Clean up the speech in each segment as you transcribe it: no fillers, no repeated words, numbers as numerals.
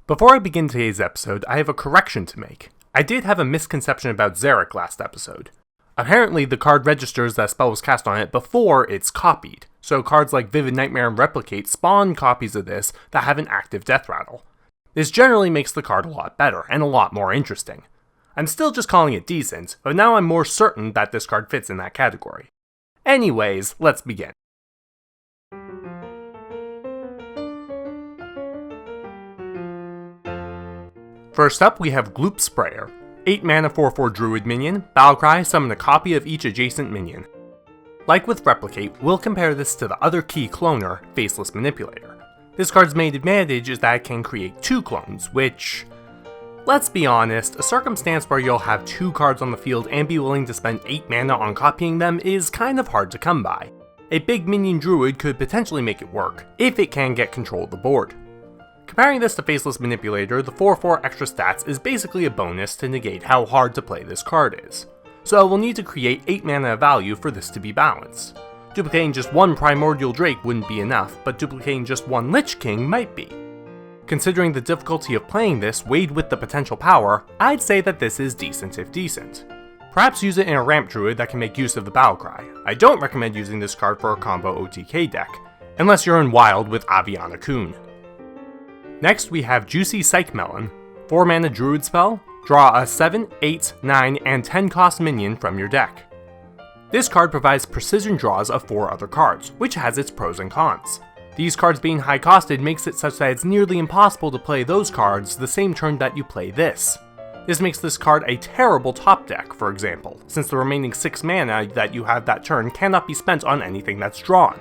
Before I begin today's episode, I have a correction to make. I did have a misconception about Xeric last episode. Apparently, the card registers that a spell was cast on it before it's copied, so cards like Vivid Nightmare and Replicate spawn copies of this that have an active death rattle. This generally makes the card a lot better, and a lot more interesting. I'm still just calling it decent, but now I'm more certain that this card fits in that category. Anyways, let's begin. First up, we have Gloop Sprayer. 8 mana 4/4 Druid minion, Battlecry, summon a copy of each adjacent minion. Like with Replicate, we'll compare this to the other key cloner, Faceless Manipulator. This card's main advantage is that it can create 2 clones, which, let's be honest, a circumstance where you'll have 2 cards on the field and be willing to spend 8 mana on copying them is kind of hard to come by. A big minion druid could potentially make it work, if it can get control of the board. Comparing this to Faceless Manipulator, the 4/4 extra stats is basically a bonus to negate how hard to play this card is. So we'll need to create 8 mana of value for this to be balanced. Duplicating just 1 Primordial Drake wouldn't be enough, but duplicating just 1 Lich King might be. Considering the difficulty of playing this weighed with the potential power, I'd say that this is decent if decent. Perhaps use it in a ramp druid that can make use of the Battlecry. I don't recommend using this card for a combo OTK deck, unless you're in Wild with Aviana Kun. Next, we have Juicy Psych Melon. 4 mana druid spell, draw a 7, 8, 9, and 10 cost minion from your deck. This card provides precision draws of 4 other cards, which has its pros and cons. These cards being high costed makes it such that it's nearly impossible to play those cards the same turn that you play this. This makes this card a terrible top deck, for example, since the remaining 6 mana that you have that turn cannot be spent on anything that's drawn.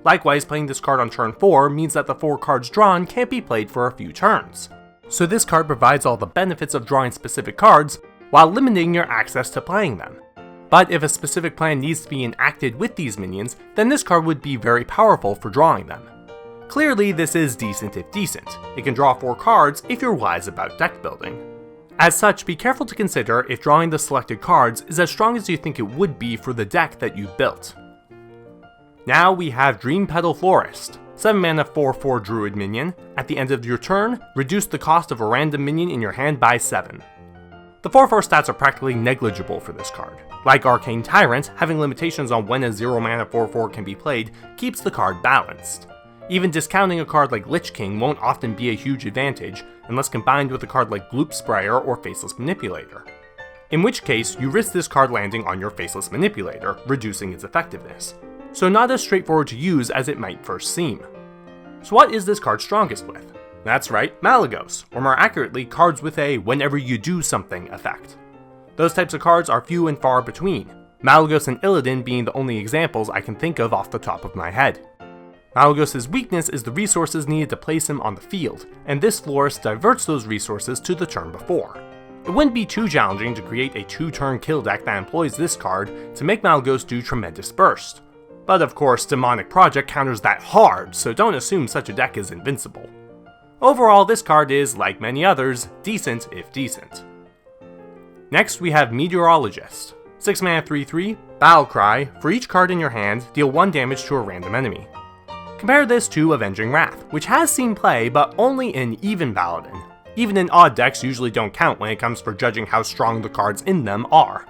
Likewise, playing this card on turn 4 means that the 4 cards drawn can't be played for a few turns. So this card provides all the benefits of drawing specific cards, while limiting your access to playing them. But if a specific plan needs to be enacted with these minions, then this card would be very powerful for drawing them. Clearly, this is decent if decent. It can draw 4 cards if you're wise about deck building. As such, be careful to consider if drawing the selected cards is as strong as you think it would be for the deck that you've built. Now we have Dream Petal Florist. 7 mana 4/4 druid minion. At the end of your turn, reduce the cost of a random minion in your hand by 7. The 4/4 stats are practically negligible for this card. Like Arcane Tyrant, having limitations on when a 0 mana 4/4 can be played keeps the card balanced. Even discounting a card like Lich King won't often be a huge advantage, unless combined with a card like Gloop Sprayer or Faceless Manipulator. In which case, you risk this card landing on your Faceless Manipulator, reducing its effectiveness. So not as straightforward to use as it might first seem. So what is this card strongest with? That's right, Malygos, or more accurately, cards with a whenever you do something effect. Those types of cards are few and far between, Malygos and Illidan being the only examples I can think of off the top of my head. Malygos' weakness is the resources needed to place him on the field, and this Florist diverts those resources to the turn before. It wouldn't be too challenging to create a 2-turn kill deck that employs this card to make Malygos do Tremendous Burst. But of course, Demonic Project counters that hard, so don't assume such a deck is invincible. Overall, this card is, like many others, decent if decent. Next, we have Meteorologist. 6 mana 3/3, Battlecry. For each card in your hand, deal 1 damage to a random enemy. Compare this to Avenging Wrath, which has seen play, but only in Even Paladin. Even in odd decks usually don't count when it comes for judging how strong the cards in them are.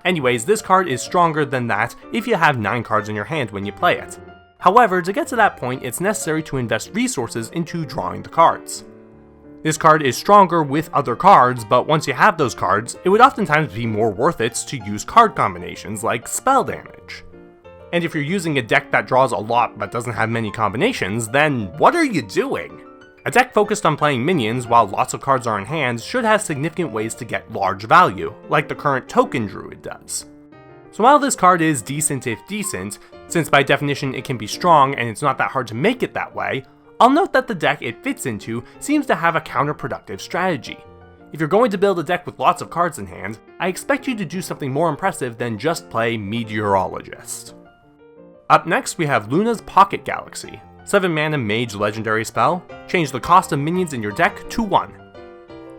Anyways, this card is stronger than that if you have 9 cards in your hand when you play it. However, to get to that point, it's necessary to invest resources into drawing the cards. This card is stronger with other cards, but once you have those cards, it would oftentimes be more worth it to use card combinations like spell damage. And if you're using a deck that draws a lot but doesn't have many combinations, then what are you doing? A deck focused on playing minions while lots of cards are in hand should have significant ways to get large value, like the current Token Druid does. So while this card is decent if decent, since by definition it can be strong and it's not that hard to make it that way, I'll note that the deck it fits into seems to have a counterproductive strategy. If you're going to build a deck with lots of cards in hand, I expect you to do something more impressive than just play Meteorologist. Up next we have Luna's Pocket Galaxy. 7 mana mage legendary spell, change the cost of minions in your deck to 1.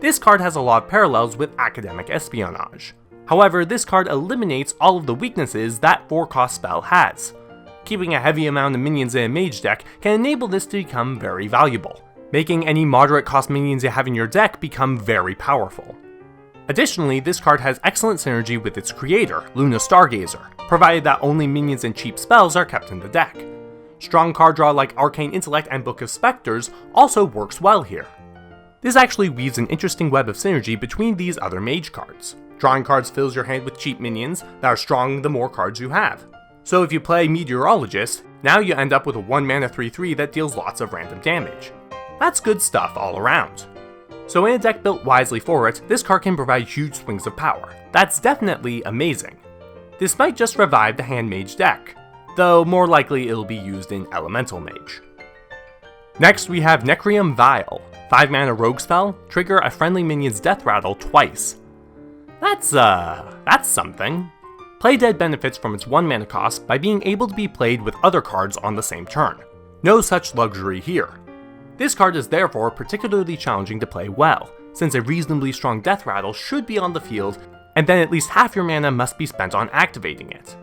This card has a lot of parallels with Academic Espionage. However, this card eliminates all of the weaknesses that 4-cost spell has. Keeping a heavy amount of minions in a mage deck can enable this to become very valuable. making any moderate cost minions you have in your deck become very powerful. Additionally, this card has excellent synergy with its creator, Luna Stargazer, provided that only minions and cheap spells are kept in the deck. Strong card draw like Arcane Intellect and Book of Spectres also works well here. This actually weaves an interesting web of synergy between these other mage cards. Drawing cards fills your hand with cheap minions that are strong the more cards you have. So if you play Meteorologists, now you end up with a 1 mana 3/3 that deals lots of random damage. That's good stuff all around. So in a deck built wisely for it, this card can provide huge swings of power. That's definitely amazing. This might just revive the hand mage deck, though more likely it'll be used in Elemental Mage. Next we have Reom Vial. 5 mana rogue spell, trigger a friendly minion's death rattle twice. That's something. Play dead benefits from its 1 mana cost by being able to be played with other cards on the same turn. No such luxury here. This card is therefore particularly challenging to play well, since a reasonably strong death rattle should be on the field, and then at least half your mana must be spent on activating it.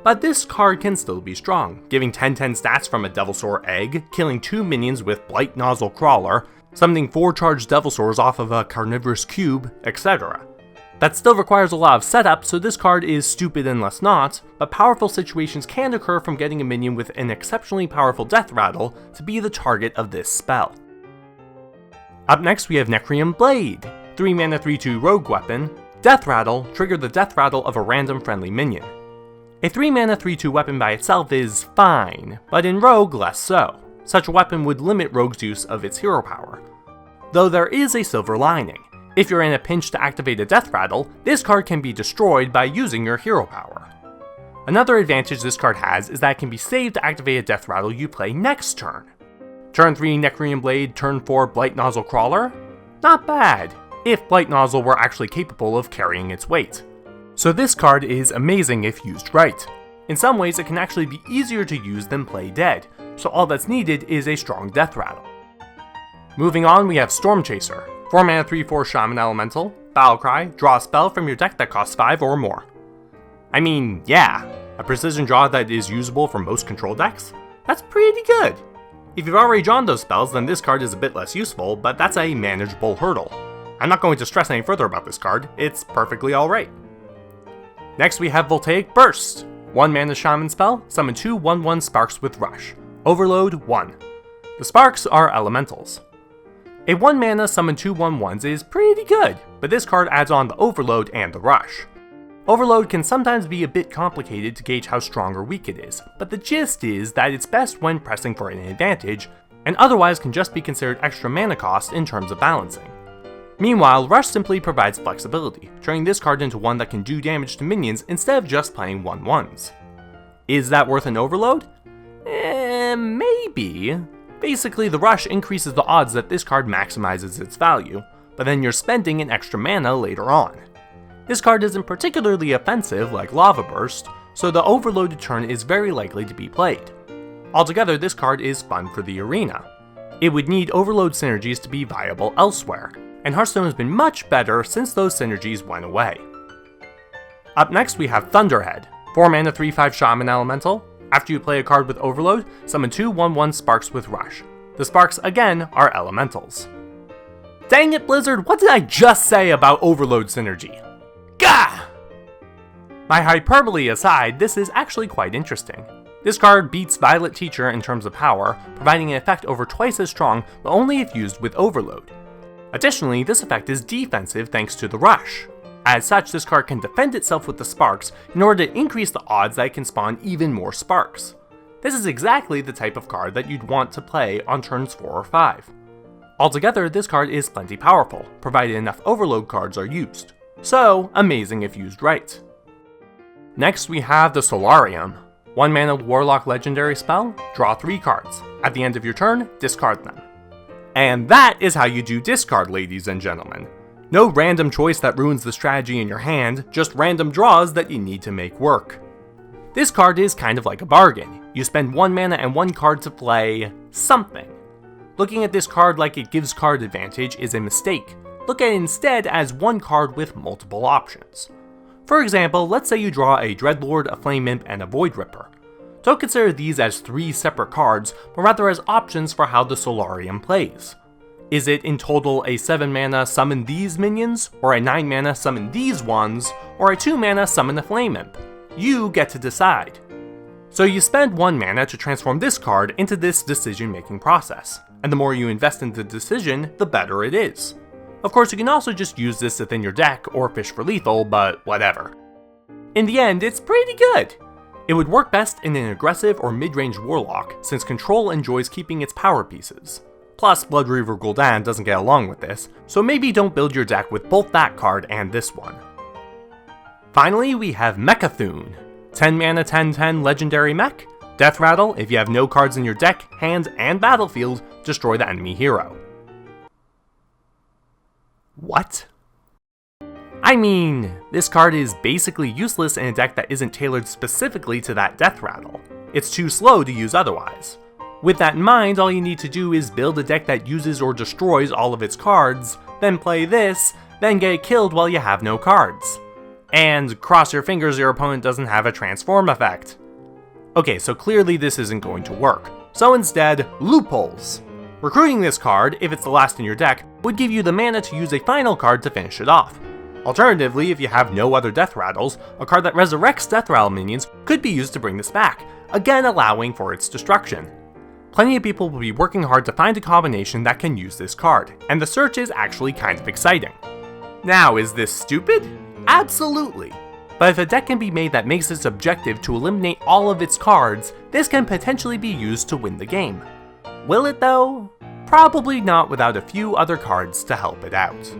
But this card can still be strong, giving 10/10 stats from a Devilsaur Egg, killing 2 minions with Blight Nozzle Crawler, summoning 4 charged Devilsaurs off of a Carnivorous Cube, etc. That still requires a lot of setup, so this card is stupid unless not, but powerful situations can occur from getting a minion with an exceptionally powerful death rattle to be the target of this spell. Up next we have Reom Blade. 3 mana 3/2 rogue weapon, death rattle, trigger the death rattle of a random friendly minion. A 3 mana 3/2 weapon by itself is fine, but in rogue less so. Such a weapon would limit rogue's use of its hero power. Though there is a silver lining. If you're in a pinch to activate a death rattle, this card can be destroyed by using your hero power. Another advantage this card has is that it can be saved to activate a death rattle you play next turn. Turn 3 Reom Blade, turn 4 Blight Nozzle Crawler? Not bad, if Blight Nozzle were actually capable of carrying its weight. So this card is amazing if used right. In some ways it can actually be easier to use than play dead, so all that's needed is a strong death rattle. Moving on we have Storm Chaser. 4 mana 3/4 Shaman Elemental, Battlecry, draw a spell from your deck that costs 5 or more. I mean, yeah, a precision draw that is usable for most control decks? That's pretty good! If you've already drawn those spells, then this card is a bit less useful, but that's a manageable hurdle. I'm not going to stress any further about this card, it's perfectly alright. Next we have Voltaic Burst. 1 mana Shaman spell, summon 2 1/1 Sparks with Rush. Overload 1. The Sparks are elementals. A 1 mana summon 2 1/1s is pretty good, but this card adds on the Overload and the Rush. Overload can sometimes be a bit complicated to gauge how strong or weak it is, but the gist is that it's best when pressing for an advantage, and otherwise can just be considered extra mana cost in terms of balancing. Meanwhile, Rush simply provides flexibility, turning this card into one that can do damage to minions instead of just playing 1/1s. Is that worth an Overload? Maybe. Basically, the Rush increases the odds that this card maximizes its value, but then you're spending an extra mana later on. This card isn't particularly offensive like Lava Burst, so the overloaded turn is very likely to be played. Altogether, this card is fun for the arena. It would need overload synergies to be viable elsewhere, and Hearthstone has been much better since those synergies went away. Up next we have Thunderhead, 4 mana 3/5 Shaman Elemental. After you play a card with Overload, summon 2 1/1 Sparks with Rush. The Sparks, again, are elementals. Dang it, Blizzard, what did I just say about Overload synergy? Gah! My hyperbole aside, this is actually quite interesting. This card beats Violet Teacher in terms of power, providing an effect over twice as strong, but only if used with Overload. Additionally, this effect is defensive thanks to the Rush. As such, this card can defend itself with the Sparks in order to increase the odds that it can spawn even more Sparks. This is exactly the type of card that you'd want to play on turns 4 or 5. Altogether, this card is plenty powerful, provided enough Overload cards are used. So, amazing if used right. Next we have the Solarium. 1 mana Warlock legendary spell, draw 3 cards. At the end of your turn, discard them. And that is how you do discard, ladies and gentlemen. No random choice that ruins the strategy in your hand, just random draws that you need to make work. This card is kind of like a bargain. You spend 1 mana and 1 card to play something. Looking at this card like it gives card advantage is a mistake. Look at it instead as 1 card with multiple options. For example, let's say you draw a Dreadlord, a Flame Imp, and a Void Ripper. Don't consider these as 3 separate cards, but rather as options for how the Solarium plays. Is it in total a 7 mana summon these minions, or a 9 mana summon these ones, or a 2 mana summon a Flame Imp? You get to decide. So you spend 1 mana to transform this card into this decision-making process, and the more you invest in the decision, the better it is. Of course, you can also just use this within your deck or fish for lethal, but whatever. In the end, it's pretty good. It would work best in an aggressive or mid-range Warlock, since Control enjoys keeping its power pieces. Plus, Blood Reaver Gul'dan doesn't get along with this, so maybe don't build your deck with both that card and this one. Finally, we have Mecca Thune. 10 mana 10/10 legendary mech. Death Rattle, if you have no cards in your deck, hand, and battlefield, destroy the enemy hero. What? I mean, this card is basically useless in a deck that isn't tailored specifically to that Death Rattle. It's too slow to use otherwise. With that in mind, all you need to do is build a deck that uses or destroys all of its cards, then play this, then get killed while you have no cards. And cross your fingers your opponent doesn't have a transform effect. Okay, so clearly this isn't going to work. So instead, loopholes. Recruiting this card, if it's the last in your deck, would give you the mana to use a final card to finish it off. Alternatively, if you have no other Death Rattles, a card that resurrects Death Rattle minions could be used to bring this back, again allowing for its destruction. Plenty of people will be working hard to find a combination that can use this card, and the search is actually kind of exciting. Now, is this stupid? Absolutely. But if a deck can be made that makes its objective to eliminate all of its cards, this can potentially be used to win the game. Will it though? Probably not without a few other cards to help it out.